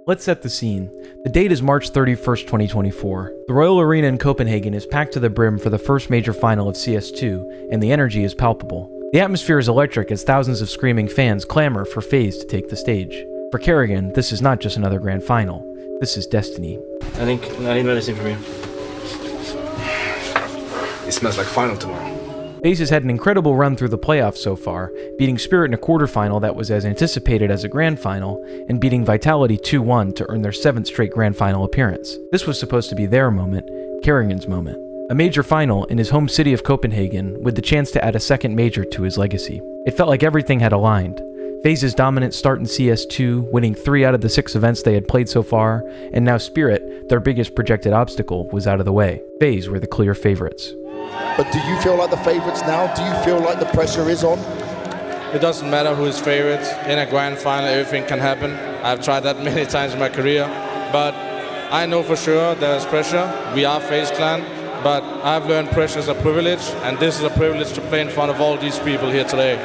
Let's set the scene. The date is March 31st, 2024. The Royal Arena in Copenhagen is packed to the brim for the first major final of CS2, and the energy is palpable. The atmosphere is electric as thousands of screaming fans clamor for FaZe to take the stage. For Karrigan, this is not just another grand final. This is destiny. I think I need medicine from you. It smells like final tomorrow. FaZe has had an incredible run through the playoffs so far, beating Spirit in a quarterfinal that was as anticipated as a grand final, and beating Vitality 2-1 to earn their 7th straight grand final appearance. This was supposed to be their moment, Karrigan's moment. A major final in his home city of Copenhagen, with the chance to add a second major to his legacy. It felt like everything had aligned. FaZe's dominant start in CS2, winning 3 out of the 6 events they had played so far, and now Spirit, their biggest projected obstacle, was out of the way. FaZe were the clear favorites. But do you feel like the favourites now? Do you feel like the pressure is on? It doesn't matter who is favorite. In a grand final, everything can happen. I've tried that many times in my career. But I know for sure there's pressure. We are FaZe Clan. But I've learned pressure is a privilege. And this is a privilege to play in front of all these people here today.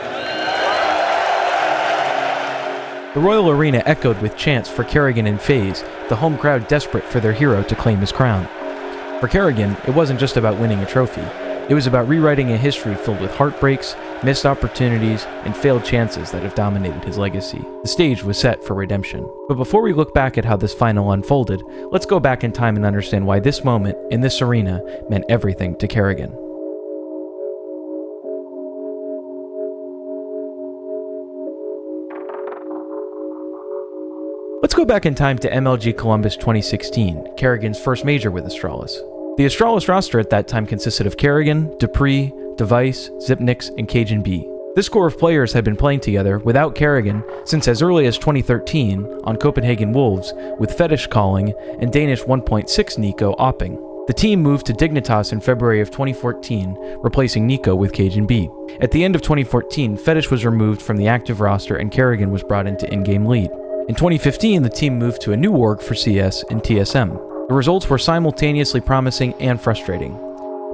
The Royal Arena echoed with chants for Karrigan and FaZe, the home crowd desperate for their hero to claim his crown. For Karrigan, it wasn't just about winning a trophy. It was about rewriting a history filled with heartbreaks, missed opportunities, and failed chances that have dominated his legacy. The stage was set for redemption. But before we look back at how this final unfolded, let's go back in time and understand why this moment, in this arena, meant everything to Karrigan. Let's go back in time to MLG Columbus 2016, Karrigan's first major with Astralis. The Astralis roster at that time consisted of Karrigan, Dupree, Device, Zipnix, and Cajun B. This core of players had been playing together without Karrigan since as early as 2013 on Copenhagen Wolves, with Fetish calling and Danish 1.6 Nico opping. The team moved to Dignitas in February of 2014, replacing Nico with Cajun B. At the end of 2014, Fetish was removed from the active roster and Karrigan was brought into in-game lead. In 2015, the team moved to a new org for CS and TSM. The results were simultaneously promising and frustrating.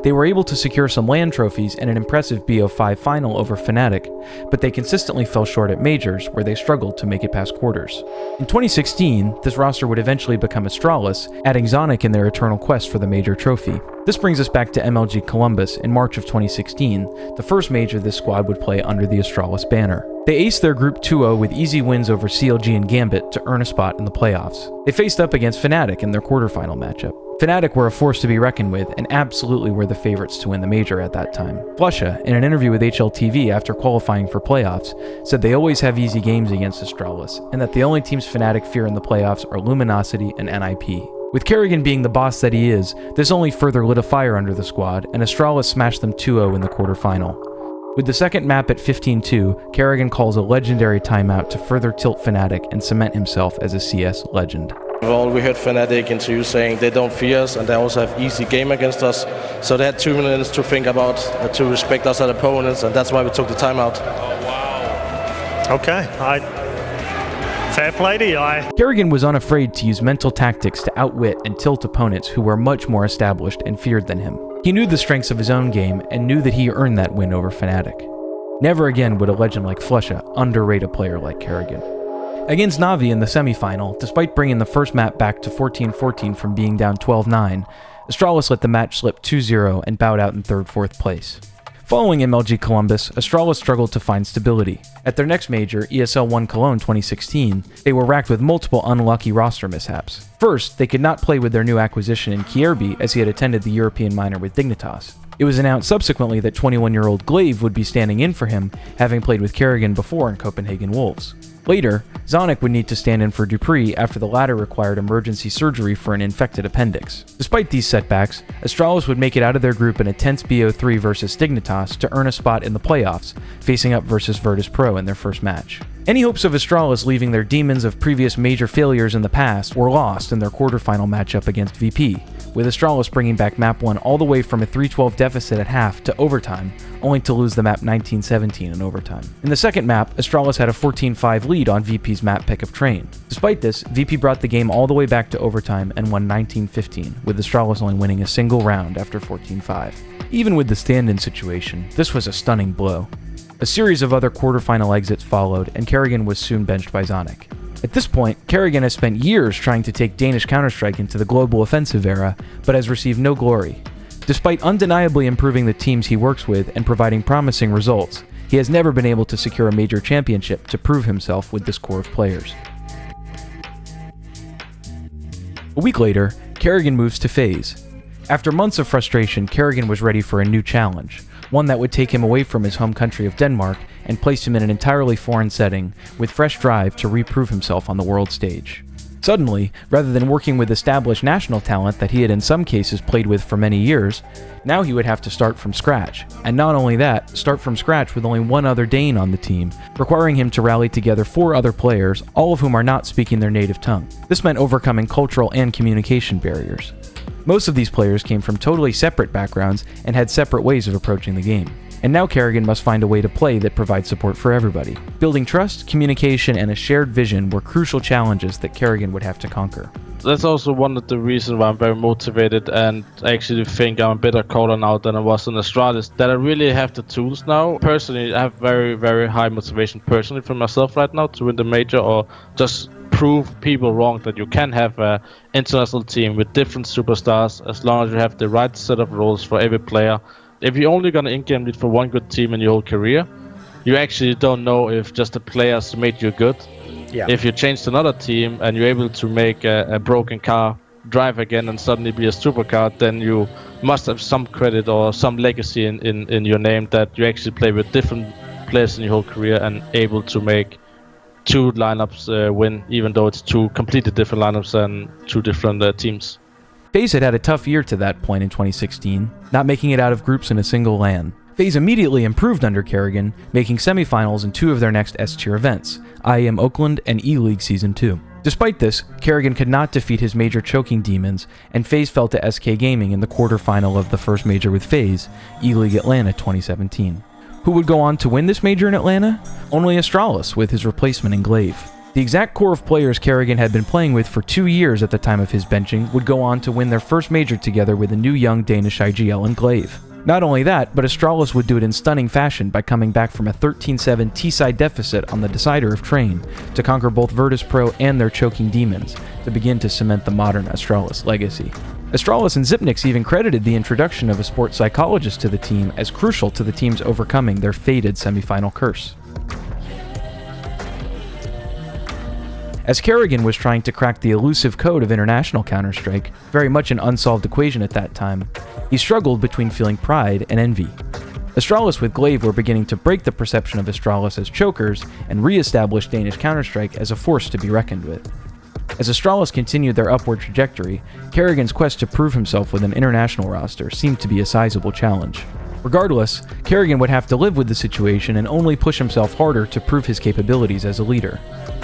They were able to secure some LAN trophies and an impressive BO5 final over Fnatic, but they consistently fell short at majors, where they struggled to make it past quarters. In 2016, this roster would eventually become Astralis, adding Zonic in their eternal quest for the major trophy. This brings us back to MLG Columbus in March of 2016, the first major this squad would play under the Astralis banner. They aced their Group 2-0 with easy wins over CLG and Gambit to earn a spot in the playoffs. They faced up against Fnatic in their quarterfinal matchup. Fnatic were a force to be reckoned with and absolutely were the favorites to win the major at that time. Flusha, in an interview with HLTV after qualifying for playoffs, said they always have easy games against Astralis, and that the only teams Fnatic fear in the playoffs are Luminosity and NIP. With Karrigan being the boss that he is, this only further lit a fire under the squad, and Astralis smashed them 2-0 in the quarterfinal. With the second map at 15-2, Karrigan calls a legendary timeout to further tilt Fnatic and cement himself as a CS legend. We heard Fnatic interview saying they don't fear us and they also have easy game against us. So they had 2 minutes to think about, to respect us as opponents, and that's why we took the timeout. Oh, wow. Okay, fair play to you. Karrigan was unafraid to use mental tactics to outwit and tilt opponents who were much more established and feared than him. He knew the strengths of his own game and knew that he earned that win over Fnatic. Never again would a legend like Flusha underrate a player like Karrigan. Against Na'Vi in the semifinal, despite bringing the first map back to 14-14 from being down 12-9, Astralis let the match slip 2-0 and bowed out in 3rd-4th place. Following MLG Columbus, Astralis struggled to find stability. At their next major, ESL 1 Cologne 2016, they were racked with multiple unlucky roster mishaps. First, they could not play with their new acquisition in Kierby as he had attended the European minor with Dignitas. It was announced subsequently that 21-year-old Glaive would be standing in for him, having played with Karrigan before in Copenhagen Wolves. Later, Zonic would need to stand in for Dupree after the latter required emergency surgery for an infected appendix. Despite these setbacks, Astralis would make it out of their group in a tense BO3 versus Dignitas to earn a spot in the playoffs, facing up versus Virtus Pro in their first match. Any hopes of Astralis leaving their demons of previous major failures in the past were lost in their quarterfinal matchup against VP, with Astralis bringing back map 1 all the way from a 3-12 deficit at half to overtime, only to lose the map 19-17 in overtime. In the second map, Astralis had a 14-5 lead on VP's map pick of Train. Despite this, VP brought the game all the way back to overtime and won 19-15, with Astralis only winning a single round after 14-5. Even with the stand-in situation, this was a stunning blow. A series of other quarterfinal exits followed, and Karrigan was soon benched by Zonic. At this point, Karrigan has spent years trying to take Danish Counter-Strike into the global offensive era, but has received no glory. Despite undeniably improving the teams he works with and providing promising results, he has never been able to secure a major championship to prove himself with this core of players. A week later, Karrigan moves to FaZe. After months of frustration, Karrigan was ready for a new challenge, one that would take him away from his home country of Denmark and place him in an entirely foreign setting with fresh drive to reprove himself on the world stage. Suddenly, rather than working with established national talent that he had in some cases played with for many years, now he would have to start from scratch. And not only that, start from scratch with only one other Dane on the team, requiring him to rally together 4 other players, all of whom are not speaking their native tongue. This meant overcoming cultural and communication barriers. Most of these players came from totally separate backgrounds and had separate ways of approaching the game. And now Karrigan must find a way to play that provides support for everybody. Building trust, communication, and a shared vision were crucial challenges that Karrigan would have to conquer. That's also one of the reasons why I'm very motivated and I actually think I'm a better caller now than I was in Astralis, that I really have the tools now. Personally, I have very, very high motivation personally for myself right now to win the major or just prove people wrong that you can have an international team with different superstars as long as you have the right set of roles for every player. If you're only going to in-game lead for one good team in your whole career, you actually don't know if just the players made you good. Yeah. If you change to another team and you're able to make a broken car drive again and suddenly be a supercar, then you must have some credit or some legacy in your name that you actually play with different players in your whole career and able to make 2 lineups win, even though it's 2 completely different lineups and 2 different teams. FaZe had a tough year to that point in 2016, not making it out of groups in a single LAN. FaZe immediately improved under Karrigan, making semifinals in 2 of their next S-tier events, IEM Oakland and E-League Season 2. Despite this, Karrigan could not defeat his major choking demons, and FaZe fell to SK Gaming in the quarterfinal of the first major with FaZe, E-League Atlanta 2017. Who would go on to win this major in Atlanta? Only Astralis, with his replacement in Glaive. The exact core of players Karrigan had been playing with for 2 years at the time of his benching would go on to win their first major together with a new young Danish IGL in Glaive. Not only that, but Astralis would do it in stunning fashion by coming back from a 13-7 T-side deficit on the decider of Train to conquer both Virtus Pro and their choking demons to begin to cement the modern Astralis legacy. Astralis and Zipnix even credited the introduction of a sports psychologist to the team as crucial to the team's overcoming their fated semifinal curse. As Karrigan was trying to crack the elusive code of international Counter-Strike, very much an unsolved equation at that time, he struggled between feeling pride and envy. Astralis with Glaive were beginning to break the perception of Astralis as chokers and re-establish Danish Counter-Strike as a force to be reckoned with. As Astralis continued their upward trajectory, Karrigan's quest to prove himself with an international roster seemed to be a sizable challenge. Regardless, Karrigan would have to live with the situation and only push himself harder to prove his capabilities as a leader.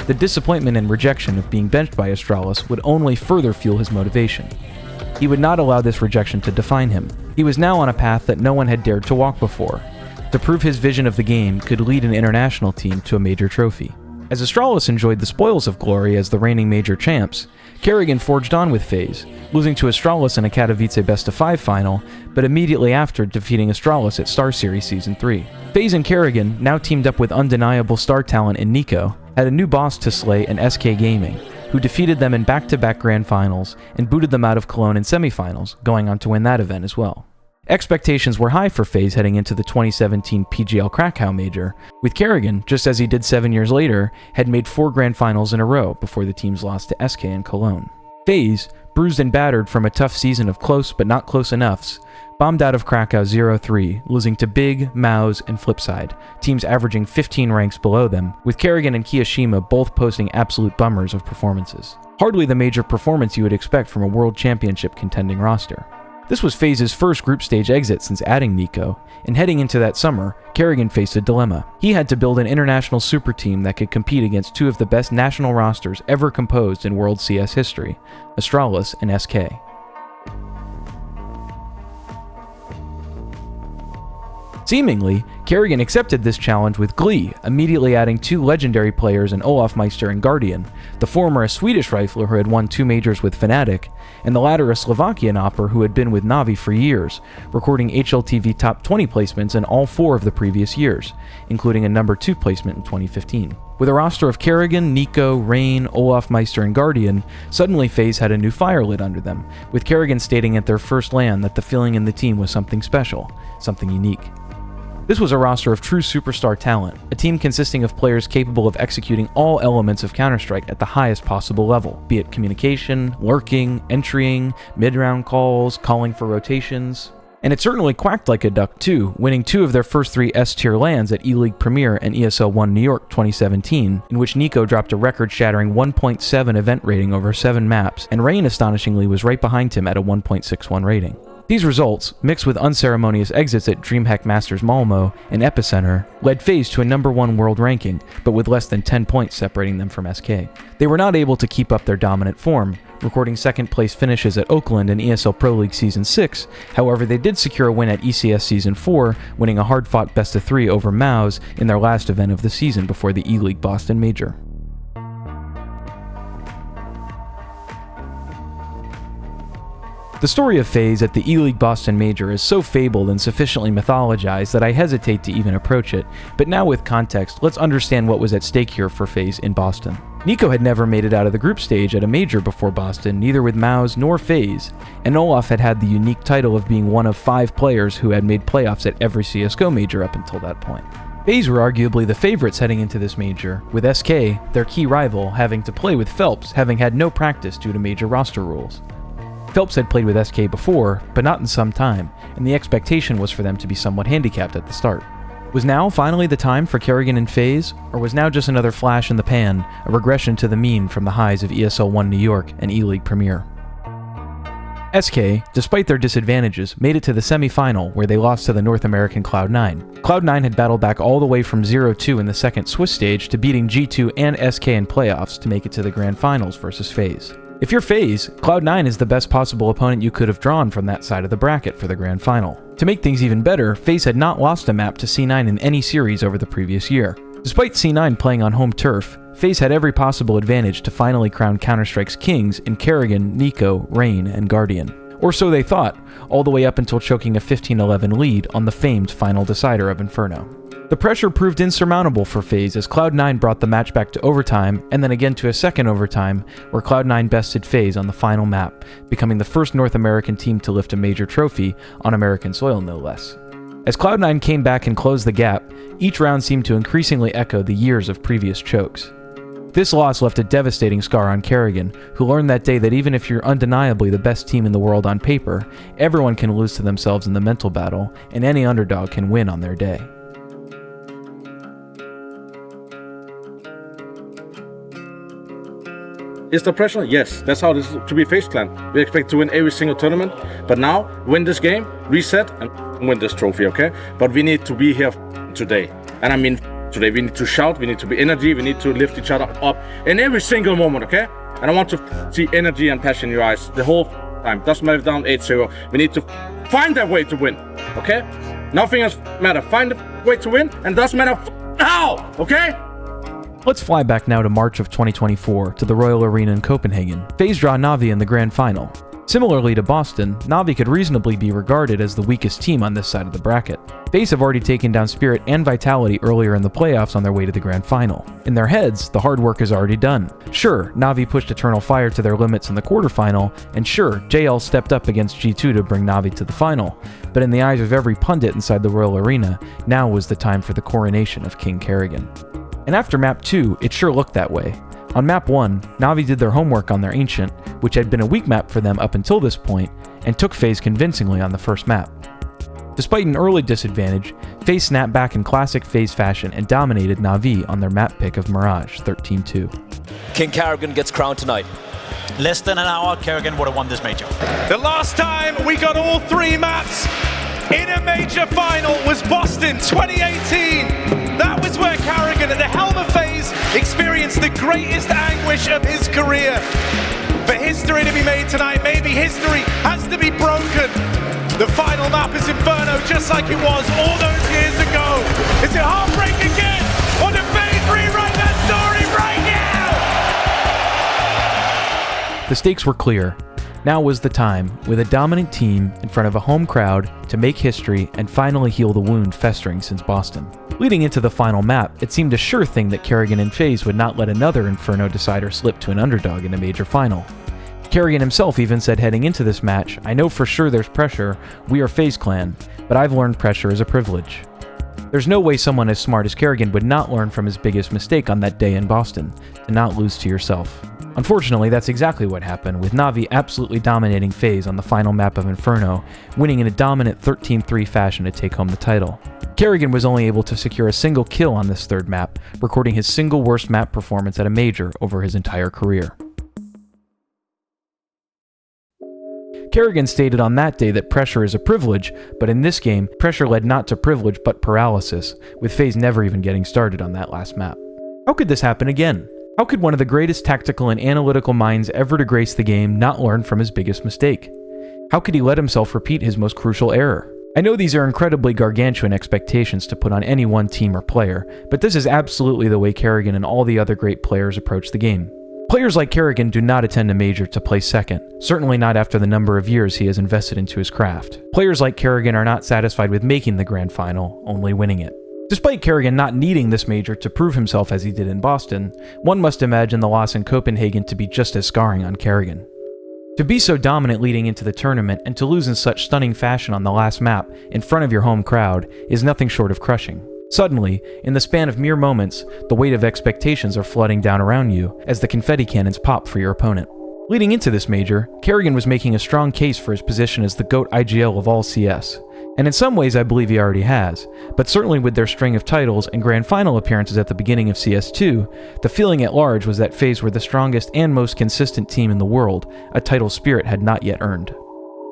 The disappointment and rejection of being benched by Astralis would only further fuel his motivation. He would not allow this rejection to define him. He was now on a path that no one had dared to walk before. To prove his vision of the game could lead an international team to a major trophy. As Astralis enjoyed the spoils of glory as the reigning major champs, Karrigan forged on with FaZe, losing to Astralis in a Katowice best-of-5 final, but immediately after defeating Astralis at Star Series Season 3. FaZe and Karrigan, now teamed up with undeniable star talent in Nico, had a new boss to slay in SK Gaming, who defeated them in back-to-back grand finals and booted them out of Cologne in semifinals, going on to win that event as well. Expectations were high for FaZe heading into the 2017 PGL Krakow Major, with Karrigan, just as he did 7 years later, had made 4 grand finals in a row before the teams lost to SK in Cologne. FaZe, bruised and battered from a tough season of close but not close enoughs, bombed out of Krakow 0-3, losing to Big, Maus, and Flipside, teams averaging 15 ranks below them, with Karrigan and Kiyashima both posting absolute bummers of performances. Hardly the major performance you would expect from a World Championship contending roster. This was FaZe's first group stage exit since adding Nico, and heading into that summer, Karrigan faced a dilemma. He had to build an international super team that could compete against 2 of the best national rosters ever composed in World CS history, Astralis and SK. Seemingly, Karrigan accepted this challenge with glee, immediately adding 2 legendary players in Olof Meister and Guardian, the former a Swedish rifler who had won 2 majors with Fnatic, and the latter a Slovakian opper who had been with Na'Vi for years, recording HLTV top 20 placements in all 4 of the previous years, including a number 2 placement in 2015. With a roster of Karrigan, Nico, Rain, Olof Meister, and Guardian, suddenly FaZe had a new fire lit under them, with Karrigan stating at their first LAN that the feeling in the team was something special, something unique. This was a roster of true superstar talent, a team consisting of players capable of executing all elements of Counter-Strike at the highest possible level, be it communication, lurking, entrying, mid-round calls, calling for rotations. And it certainly quacked like a duck too, winning 2 of their first 3 S-tier LANs at E-League Premier and ESL 1 New York 2017, in which Nico dropped a record-shattering 1.7 event rating over 7 maps, and Rain astonishingly was right behind him at a 1.61 rating. These results, mixed with unceremonious exits at DreamHack Masters Malmo and Epicenter, led FaZe to a number 1 world ranking, but with less than 10 points separating them from SK. They were not able to keep up their dominant form, recording second place finishes at Oakland in ESL Pro League Season 6, however they did secure a win at ECS Season 4, winning a hard-fought best-of-3 over MOUZ in their last event of the season before the E-League Boston Major. The story of FaZe at the E-League Boston Major is so fabled and sufficiently mythologized that I hesitate to even approach it, but now with context, let's understand what was at stake here for FaZe in Boston. Nico had never made it out of the group stage at a major before Boston, neither with MOUZ nor FaZe, and Olof had the unique title of being one of 5 players who had made playoffs at every CSGO major up until that point. FaZe were arguably the favorites heading into this major, with SK, their key rival, having to play with Phelps, having had no practice due to major roster rules. Phelps had played with SK before, but not in some time, and the expectation was for them to be somewhat handicapped at the start. Was now finally the time for Karrigan and FaZe, or was now just another flash in the pan, a regression to the mean from the highs of ESL 1 New York and E-League Premier? SK, despite their disadvantages, made it to the semi-final where they lost to the North American Cloud9. Cloud9 had battled back all the way from 0-2 in the second Swiss stage to beating G2 and SK in playoffs to make it to the Grand Finals versus FaZe. If you're FaZe, Cloud9 is the best possible opponent you could have drawn from that side of the bracket for the Grand Final. To make things even better, FaZe had not lost a map to C9 in any series over the previous year. Despite C9 playing on home turf, FaZe had every possible advantage to finally crown Counter-Strike's kings in Karrigan, Nico, Rain, and Guardian. Or so they thought, all the way up until choking a 15-11 lead on the famed final decider of Inferno. The pressure proved insurmountable for FaZe as Cloud9 brought the match back to overtime, and then again to a second overtime, where Cloud9 bested FaZe on the final map, becoming the first North American team to lift a major trophy on American soil no less. As Cloud9 came back and closed the gap, each round seemed to increasingly echo the years of previous chokes. This loss left a devastating scar on Karrigan, who learned that day that even if you're undeniably the best team in the world on paper, everyone can lose to themselves in the mental battle, and any underdog can win on their day. Is there pressure? Yes, that's how this is to be FaZe Clan. We expect to win every single tournament, but now win this game, reset, and win this trophy, okay? But we need to be here today. And I mean today, we need to shout, we need to be energy, we need to lift each other up in every single moment, okay? And I want to see energy and passion in your eyes the whole time. Doesn't matter if down 8-0. We need to find that way to win, okay? Nothing else matters. Find a way to win, and doesn't matter how, okay? Let's fly back now to March of 2024 to the Royal Arena in Copenhagen. FaZe draw Na'Vi in the Grand Final. Similarly to Boston, Na'Vi could reasonably be regarded as the weakest team on this side of the bracket. FaZe have already taken down Spirit and Vitality earlier in the playoffs on their way to the Grand Final. In their heads, the hard work is already done. Sure, Na'Vi pushed Eternal Fire to their limits in the quarterfinal, and sure, JL stepped up against G2 to bring Na'Vi to the final. But in the eyes of every pundit inside the Royal Arena, now was the time for the coronation of King Karrigan. And after Map 2, it sure looked that way. On Map 1, Na'Vi did their homework on their Ancient, which had been a weak map for them up until this point, and took FaZe convincingly on the first map. Despite an early disadvantage, FaZe snapped back in classic FaZe fashion and dominated Na'Vi on their map pick of Mirage 13-2. King Karrigan gets crowned tonight. Less than an hour, Karrigan would have won this major. The last time we got all 3 maps in a major final was Boston 2018. That was where Karrigan at the helm of FaZe experienced the greatest anguish of his career. For history to be made tonight, maybe history has to be broken. The final map is Inferno, just like it was all those years ago. Is it Heartbreak again? Or do FaZe rewrite that story right now? The stakes were clear. Now was the time, with a dominant team in front of a home crowd, to make history and finally heal the wound festering since Boston. Leading into the final map, it seemed a sure thing that Karrigan and FaZe would not let another Inferno decider slip to an underdog in a major final. Karrigan himself even said heading into this match, "I know for sure there's pressure, we are FaZe Clan, but I've learned pressure is a privilege." There's no way someone as smart as Karrigan would not learn from his biggest mistake on that day in Boston, to not lose to yourself. Unfortunately, that's exactly what happened, with Na'Vi absolutely dominating FaZe on the final map of Inferno, winning in a dominant 13-3 fashion to take home the title. Karrigan was only able to secure a single kill on this third map, recording his single worst map performance at a major over his entire career. Karrigan stated on that day that pressure is a privilege, but in this game, pressure led not to privilege but paralysis, with FaZe never even getting started on that last map. How could this happen again? How could one of the greatest tactical and analytical minds ever to grace the game not learn from his biggest mistake? How could he let himself repeat his most crucial error? I know these are incredibly gargantuan expectations to put on any one team or player, but this is absolutely the way Karrigan and all the other great players approach the game. Players like Karrigan do not attend a major to play second, certainly not after the number of years he has invested into his craft. Players like Karrigan are not satisfied with making the grand final, only winning it. Despite Karrigan not needing this major to prove himself as he did in Boston, one must imagine the loss in Copenhagen to be just as scarring on Karrigan. To be so dominant leading into the tournament and to lose in such stunning fashion on the last map in front of your home crowd is nothing short of crushing. Suddenly, in the span of mere moments, the weight of expectations are flooding down around you as the confetti cannons pop for your opponent. Leading into this major, Karrigan was making a strong case for his position as the GOAT IGL of all CS. And in some ways I believe he already has, but certainly with their string of titles and grand final appearances at the beginning of CS2, the feeling at large was that FaZe were the strongest and most consistent team in the world, a title Spirit had not yet earned.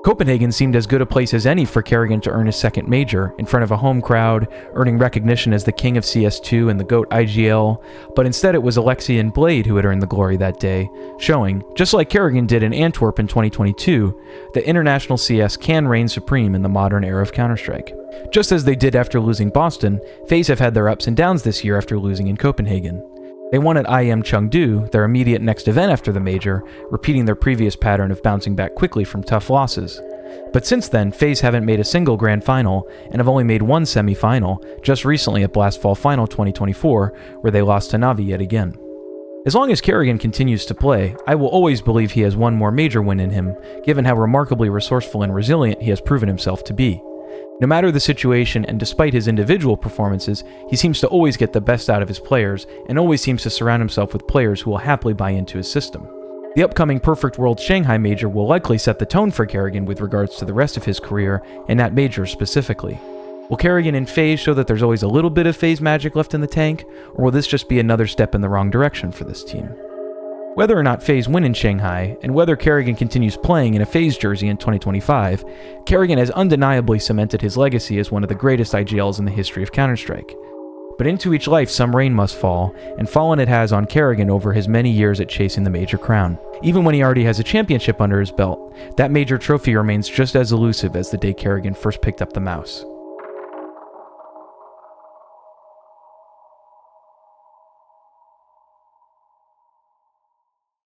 Copenhagen seemed as good a place as any for Karrigan to earn his second major, in front of a home crowd, earning recognition as the king of CS2 and the GOAT IGL, but instead it was Alexi and Blade who had earned the glory that day, showing, just like Karrigan did in Antwerp in 2022, that international CS can reign supreme in the modern era of Counter-Strike. Just as they did after losing Boston, FaZe have had their ups and downs this year after losing in Copenhagen. They won at IEM Chengdu, their immediate next event after the major, repeating their previous pattern of bouncing back quickly from tough losses. But since then, FaZe haven't made a single grand final, and have only made one semi-final, just recently at Blast Fall Final 2024, where they lost to Na'Vi yet again. As long as Karrigan continues to play, I will always believe he has one more major win in him, given how remarkably resourceful and resilient he has proven himself to be. No matter the situation and despite his individual performances, he seems to always get the best out of his players and always seems to surround himself with players who will happily buy into his system. The upcoming Perfect World Shanghai major will likely set the tone for Karrigan with regards to the rest of his career, and that major specifically. Will Karrigan and FaZe show that there's always a little bit of FaZe magic left in the tank, or will this just be another step in the wrong direction for this team? Whether or not FaZe win in Shanghai, and whether Karrigan continues playing in a FaZe jersey in 2025, Karrigan has undeniably cemented his legacy as one of the greatest IGLs in the history of Counter-Strike. But into each life some rain must fall, and fallen it has on Karrigan over his many years at chasing the major crown. Even when he already has a championship under his belt, that major trophy remains just as elusive as the day Karrigan first picked up the mouse.